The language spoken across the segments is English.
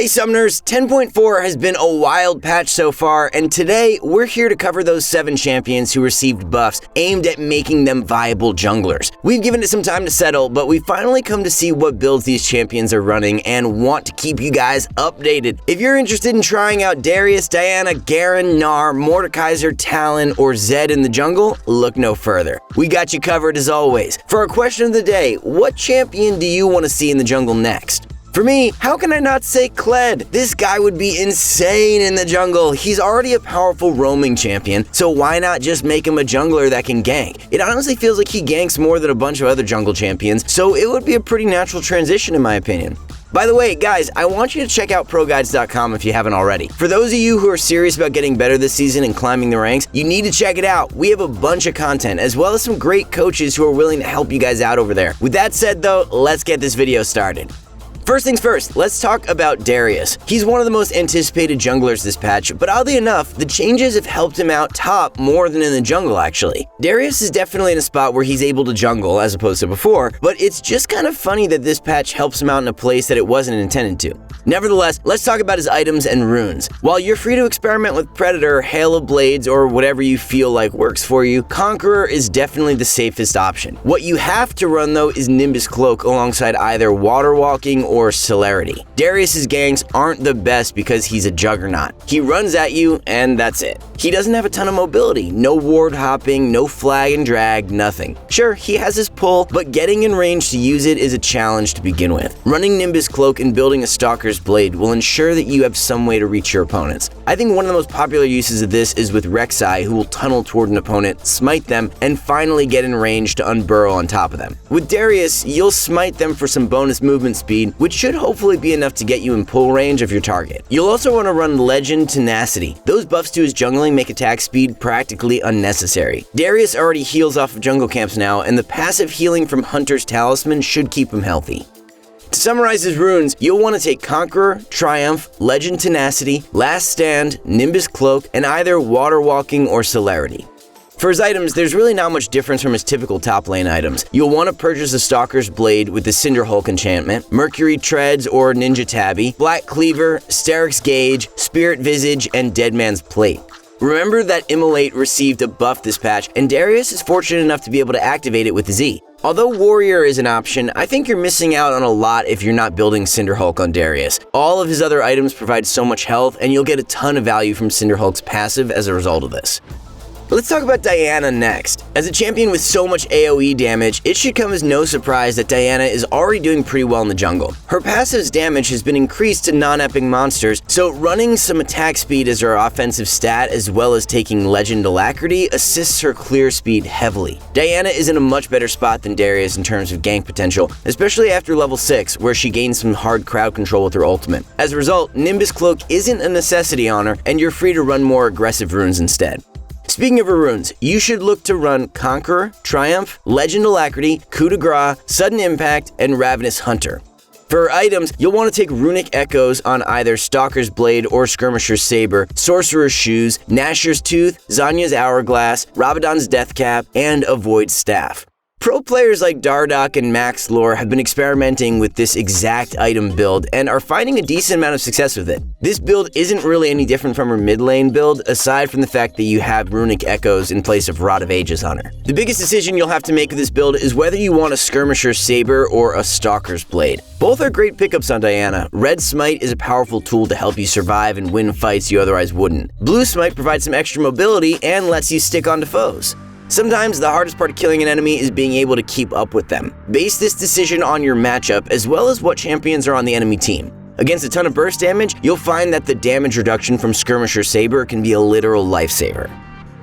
Hey Summoners, 10.4 has been a wild patch so far, and today we're here to cover those 7 champions who received buffs aimed at making them viable junglers. We've given it some time to settle, but we finally come to see what builds these champions are running and want to keep you guys updated. If you're interested in trying out Darius, Diana, Garen, Gnar, Mordekaiser, Talon, or Zed in the jungle, look no further. We got you covered as always. For our question of the day, what champion do you want to see in the jungle next? For me, how can I not say Kled? This guy would be insane in the jungle. He's already a powerful roaming champion, so why not just make him a jungler that can gank? It honestly feels like he ganks more than a bunch of other jungle champions, so it would be a pretty natural transition in my opinion. By the way, guys, I want you to check out ProGuides.com if you haven't already. For those of you who are serious about getting better this season and climbing the ranks, you need to check it out. We have a bunch of content, as well as some great coaches who are willing to help you guys out over there. With that said though, let's get this video started. First things first, let's talk about Darius. He's one of the most anticipated junglers this patch, but oddly enough, the changes have helped him out top more than in the jungle actually. Darius is definitely in a spot where he's able to jungle as opposed to before, but it's just kind of funny that this patch helps him out in a place that it wasn't intended to. Nevertheless, let's talk about his items and runes. While you're free to experiment with Predator, Hail of Blades, or whatever you feel like works for you, Conqueror is definitely the safest option. What you have to run though is Nimbus Cloak alongside either Water Walking or Celerity. Darius's ganks aren't the best because he's a juggernaut. He runs at you and that's it. He doesn't have a ton of mobility, no ward hopping, no flag and drag, nothing. Sure, he has his pull, but getting in range to use it is a challenge to begin with. Running Nimbus Cloak and building a Stalker's Blade will ensure that you have some way to reach your opponents. I think one of the most popular uses of this is with Rek'Sai, who will tunnel toward an opponent, smite them, and finally get in range to unburrow on top of them. With Darius, you'll smite them for some bonus movement speed, which should hopefully be enough to get you in pull range of your target. You'll also want to run Legend Tenacity. Those buffs to his jungling make attack speed practically unnecessary. Darius already heals off of jungle camps now, and the passive healing from Hunter's Talisman should keep him healthy. To summarize his runes, you'll want to take Conqueror, Triumph, Legend Tenacity, Last Stand, Nimbus Cloak, and either Water Walking or Celerity. For his items, there's really not much difference from his typical top lane items. You'll want to purchase a Stalker's Blade with the Cinderhulk enchantment, Mercury Treads or Ninja Tabby, Black Cleaver, Steric's Gauge, Spirit Visage, and Deadman's Plate. Remember that Immolate received a buff this patch, and Darius is fortunate enough to be able to activate it with Z. Although Warrior is an option, I think you're missing out on a lot if you're not building Cinderhulk on Darius. All of his other items provide so much health, and you'll get a ton of value from Cinderhulk's passive as a result of this. Let's talk about Diana next. As a champion with so much AoE damage, it should come as no surprise that Diana is already doing pretty well in the jungle. Her passive's damage has been increased to non-epic monsters, so running some attack speed as her offensive stat as well as taking Legend Alacrity assists her clear speed heavily. Diana is in a much better spot than Darius in terms of gank potential, especially after level 6 where she gains some hard crowd control with her ultimate. As a result, Nimbus Cloak isn't a necessity on her, and you're free to run more aggressive runes instead. Speaking of her runes, you should look to run Conqueror, Triumph, Legend Alacrity, Coup de Grace, Sudden Impact, and Ravenous Hunter. For her items, you'll want to take Runic Echoes on either Stalker's Blade or Skirmisher's Saber, Sorcerer's Shoes, Nashor's Tooth, Zanya's Hourglass, Rabadon's Death Cap, and Avoid's Staff. Pro players like Dardoch and Max Lore have been experimenting with this exact item build and are finding a decent amount of success with it. This build isn't really any different from her mid lane build, aside from the fact that you have Runic Echoes in place of Rod of Ages on her. The biggest decision you'll have to make with this build is whether you want a Skirmisher's Saber or a Stalker's Blade. Both are great pickups on Diana. Red Smite is a powerful tool to help you survive and win fights you otherwise wouldn't. Blue Smite provides some extra mobility and lets you stick onto foes. Sometimes the hardest part of killing an enemy is being able to keep up with them. Base this decision on your matchup as well as what champions are on the enemy team. Against a ton of burst damage, you'll find that the damage reduction from Skirmisher Saber can be a literal lifesaver.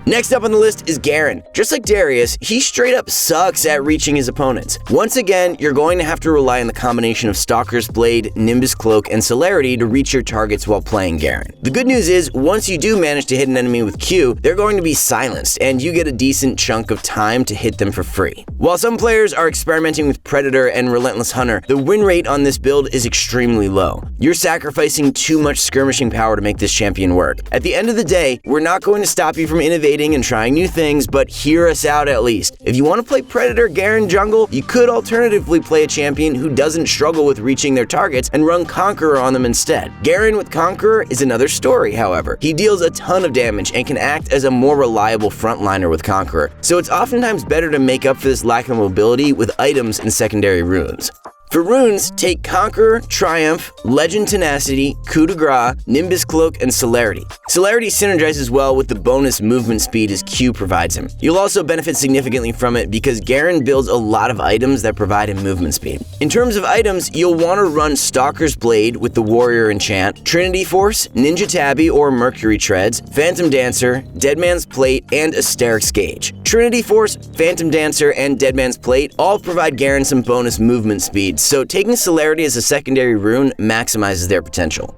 Next up on the list is Garen. Just like Darius, he straight up sucks at reaching his opponents. Once again, you're going to have to rely on the combination of Stalker's Blade, Nimbus Cloak, and Celerity to reach your targets while playing Garen. The good news is, once you do manage to hit an enemy with Q, they're going to be silenced, and you get a decent chunk of time to hit them for free. While some players are experimenting with Predator and Relentless Hunter, the win rate on this build is extremely low. You're sacrificing too much skirmishing power to make this champion work. At the end of the day, we're not going to stop you from innovating experimenting and trying new things, but hear us out at least. If you want to play Predator Garen jungle, you could alternatively play a champion who doesn't struggle with reaching their targets and run Conqueror on them instead. Garen with Conqueror is another story, however. He deals a ton of damage and can act as a more reliable frontliner with Conqueror, so it's oftentimes better to make up for this lack of mobility with items and secondary runes. For runes, take Conqueror, Triumph, Legend Tenacity, Coup de Grace, Nimbus Cloak, and Celerity. Celerity synergizes well with the bonus movement speed his Q provides him. You'll also benefit significantly from it because Garen builds a lot of items that provide him movement speed. In terms of items, you'll want to run Stalker's Blade with the Warrior Enchant, Trinity Force, Ninja Tabby or Mercury Treads, Phantom Dancer, Deadman's Plate, and Asterix Gauge. Trinity Force, Phantom Dancer, and Deadman's Plate all provide Garen some bonus movement speed, so taking Celerity as a secondary rune maximizes their potential.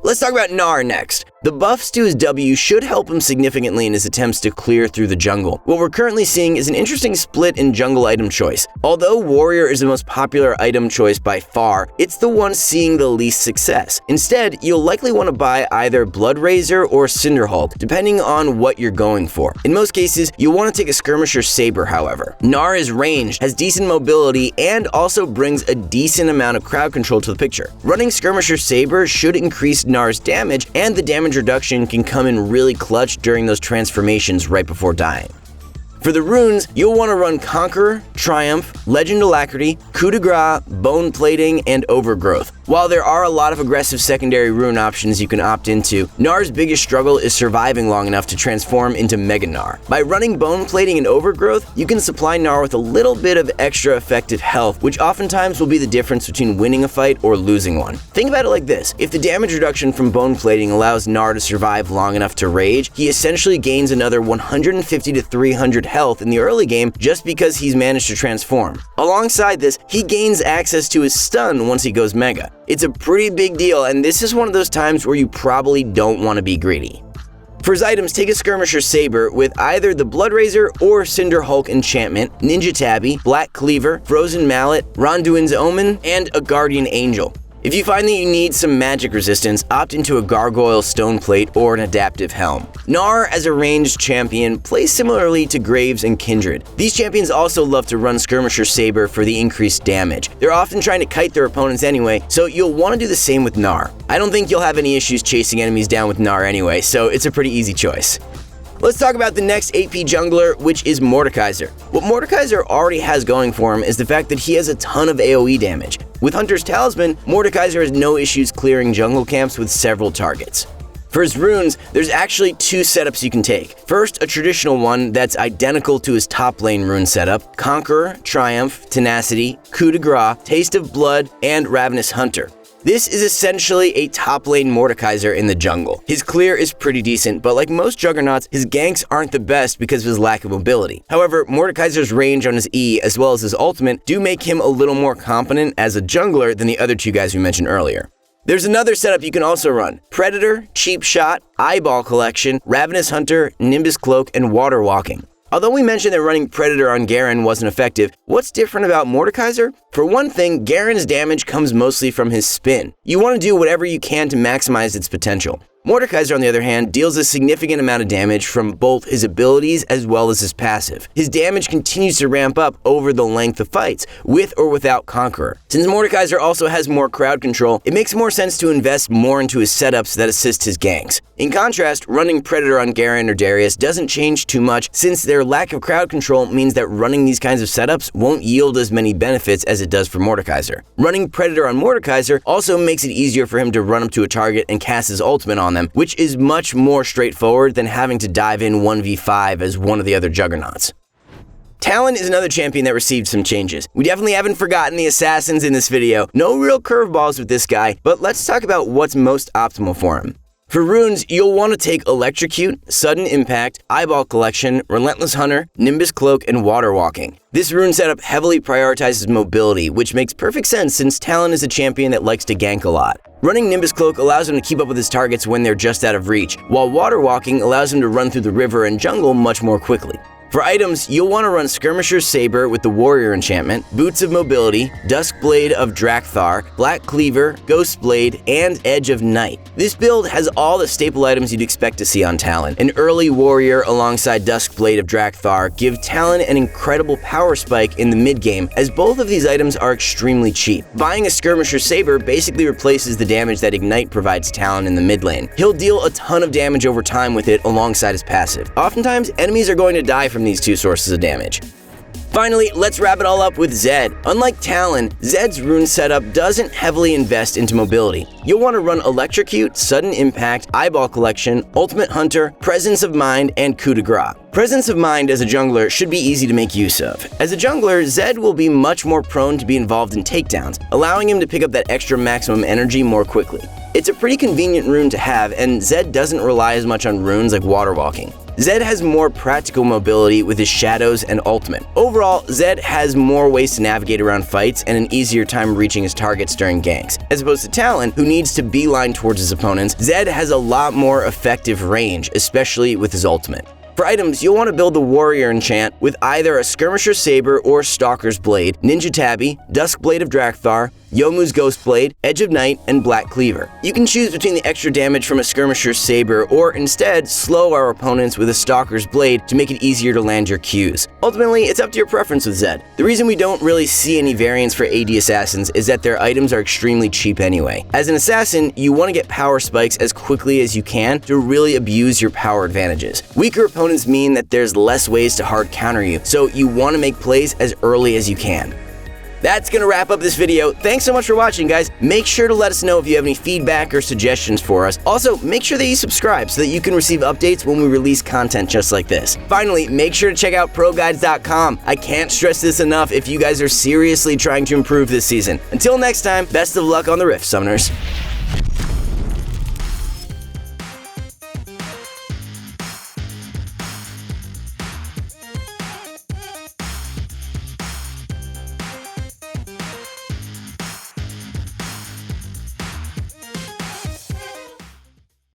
Let's talk about Gnar next. The buffs to his W should help him significantly in his attempts to clear through the jungle. What we're currently seeing is an interesting split in jungle item choice. Although Warrior is the most popular item choice by far, it's the one seeing the least success. Instead, you'll likely want to buy either Blood Razor or Cinderhulk, depending on what you're going for. In most cases, you'll want to take a Skirmisher Saber, however. Gnar is ranged, has decent mobility, and also brings a decent amount of crowd control to the picture. Running Skirmisher Saber should increase Gnar's damage, and the damage reduction can come in really clutch during those transformations right before dying. For the runes, you'll want to run Conqueror, Triumph, Legend Alacrity, Coup de Grace, Bone Plating, and Overgrowth. While there are a lot of aggressive secondary rune options you can opt into, Gnar's biggest struggle is surviving long enough to transform into Mega Gnar. By running Bone Plating and Overgrowth, you can supply Gnar with a little bit of extra effective health, which oftentimes will be the difference between winning a fight or losing one. Think about it like this: if the damage reduction from Bone Plating allows Gnar to survive long enough to rage, he essentially gains another 150 to 300 health in the early game just because he's managed to transform. Alongside this, he gains access to his stun once he goes Mega. It's a pretty big deal, and this is one of those times where you probably don't want to be greedy. For his items, take a Skirmisher Saber with either the Blood Razor or Cinderhulk Enchantment, Ninja Tabby, Black Cleaver, Frozen Mallet, Ronduin's Omen, and a Guardian Angel. If you find that you need some magic resistance, opt into a Gargoyle Stone Plate or an Adaptive Helm. Gnar, as a ranged champion, plays similarly to Graves and Kindred. These champions also love to run Skirmisher Saber for the increased damage. They're often trying to kite their opponents anyway, so you'll want to do the same with Gnar. I don't think you'll have any issues chasing enemies down with Gnar anyway, so it's a pretty easy choice. Let's talk about the next AP jungler, which is Mordekaiser. What Mordekaiser already has going for him is the fact that he has a ton of AoE damage. With Hunter's Talisman, Mordekaiser has no issues clearing jungle camps with several targets. For his runes, there's actually two setups you can take. First, a traditional one that's identical to his top lane rune setup: Conqueror, Triumph, Tenacity, Coup de Grace, Taste of Blood, and Ravenous Hunter. This is essentially a top lane Mordekaiser in the jungle. His clear is pretty decent, but like most juggernauts, his ganks aren't the best because of his lack of mobility. However, Mordekaiser's range on his E as well as his ultimate do make him a little more competent as a jungler than the other two guys we mentioned earlier. There's another setup you can also run: Predator, Cheap Shot, Eyeball Collection, Ravenous Hunter, Nimbus Cloak, and Water Walking. Although we mentioned that running Predator on Garen wasn't effective, what's different about Mordekaiser? For one thing, Garen's damage comes mostly from his spin. You want to do whatever you can to maximize its potential. Mordekaiser, on the other hand, deals a significant amount of damage from both his abilities as well as his passive. His damage continues to ramp up over the length of fights, with or without Conqueror. Since Mordekaiser also has more crowd control, it makes more sense to invest more into his setups that assist his ganks. In contrast, running Predator on Garen or Darius doesn't change too much, since their lack of crowd control means that running these kinds of setups won't yield as many benefits as it does for Mordekaiser. Running Predator on Mordekaiser also makes it easier for him to run up to a target and cast his ultimate on them, which is much more straightforward than having to dive in 1v5 as one of the other juggernauts. Talon is another champion that received some changes. We definitely haven't forgotten the assassins in this video. No real curveballs with this guy, but let's talk about what's most optimal for him. For runes, you'll want to take Electrocute, Sudden Impact, Eyeball Collection, Relentless Hunter, Nimbus Cloak, and Water Walking. This rune setup heavily prioritizes mobility, which makes perfect sense since Talon is a champion that likes to gank a lot. Running Nimbus Cloak allows him to keep up with his targets when they're just out of reach, while Water Walking allows him to run through the river and jungle much more quickly. For items, you'll want to run Skirmisher's Saber with the Warrior enchantment, Boots of Mobility, Duskblade of Drakthar, Black Cleaver, Ghostblade, and Edge of Night. This build has all the staple items you'd expect to see on Talon. An early Warrior alongside Duskblade of Drakthar give Talon an incredible power spike in the mid-game, as both of these items are extremely cheap. Buying a Skirmisher's Saber basically replaces the damage that Ignite provides Talon in the mid lane. He'll deal a ton of damage over time with it alongside his passive. Oftentimes, enemies are going to die from these two sources of damage. Finally, let's wrap it all up with Zed. Unlike Talon, Zed's rune setup doesn't heavily invest into mobility. You'll want to run Electrocute, Sudden Impact, Eyeball Collection, Ultimate Hunter, Presence of Mind, and Coup de Grace. Presence of Mind as a jungler should be easy to make use of. As a jungler, Zed will be much more prone to be involved in takedowns, allowing him to pick up that extra maximum energy more quickly. It's a pretty convenient rune to have, and Zed doesn't rely as much on runes like Water Walking. Zed has more practical mobility with his Shadows and Ultimate. Overall, Zed has more ways to navigate around fights and an easier time reaching his targets during ganks. As opposed to Talon, who needs to beeline towards his opponents, Zed has a lot more effective range, especially with his Ultimate. For items, you'll want to build the Warrior enchant with either a Skirmisher's Saber or Stalker's Blade, Ninja Tabby, Duskblade of Drakthar, Yomu's Ghostblade, Edge of Night, and Black Cleaver. You can choose between the extra damage from a Skirmisher's Saber or instead slow our opponents with a Stalker's Blade to make it easier to land your Qs. Ultimately, it's up to your preference with Zed. The reason we don't really see any variants for AD assassins is that their items are extremely cheap anyway. As an assassin, you want to get power spikes as quickly as you can to really abuse your power advantages. Weaker opponents mean that there's less ways to hard counter you, so you want to make plays as early as you can. That's gonna wrap up this video. Thanks so much for watching, guys. Make sure to let us know if you have any feedback or suggestions for us. Also, make sure that you subscribe so that you can receive updates when we release content just like this. Finally, make sure to check out ProGuides.com. I can't stress this enough if you guys are seriously trying to improve this season. Until next time, best of luck on the Rift, Summoners.